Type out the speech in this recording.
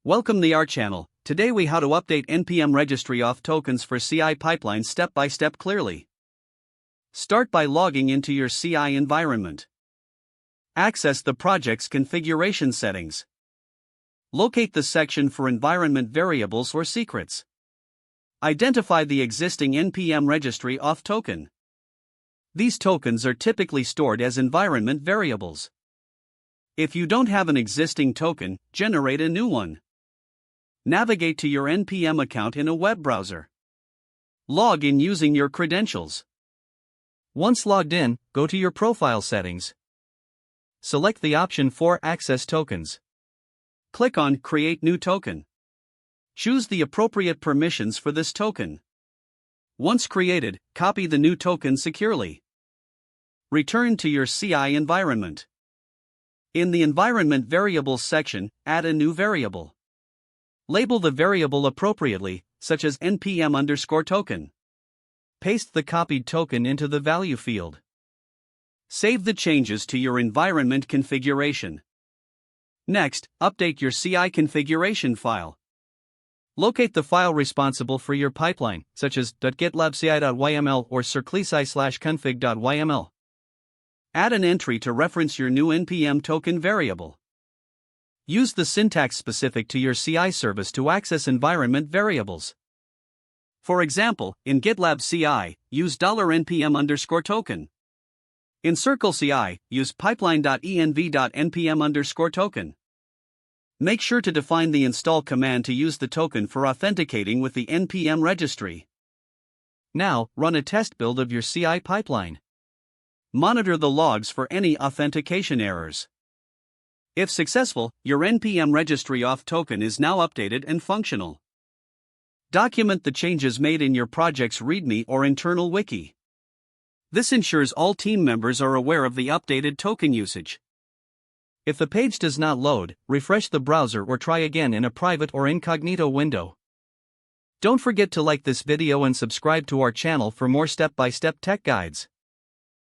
Welcome to our channel. Today we how to update npm registry auth tokens for CI pipeline step by step clearly. Start by logging into your CI environment. Access the project's configuration settings. Locate the section for environment variables or secrets. Identify the existing npm registry auth token. These tokens are typically stored as environment variables. If you don't have an existing token, generate a new one. Navigate to your npm account in a web browser. Log in using your credentials. Once logged in, go to your profile settings. Select the option for Access Tokens. Click on Create New Token. Choose the appropriate permissions for this token. Once created, copy the new token securely. Return to your CI environment. In the Environment Variables section, add a new variable. Label the variable appropriately, such as npm_token. Paste the copied token into the value field. Save the changes to your environment configuration. Next, update your CI configuration file. Locate the file responsible for your pipeline, such as .gitlabci.yml or circleci/config.yml. Add an entry to reference your new npm token variable. Use the syntax specific to your CI service to access environment variables. For example, in GitLab CI, use $npm_token. In Circle CI, use pipeline.env.npm_token. Make sure to define the install command to use the token for authenticating with the npm registry. Now, run a test build of your CI pipeline. Monitor the logs for any authentication errors. If successful, your npm registry auth token is now updated and functional. Document the changes made in your project's README or internal wiki. This ensures all team members are aware of the updated token usage. If the page does not load, refresh the browser or try again in a private or incognito window. Don't forget to like this video and subscribe to our channel for more step-by-step tech guides.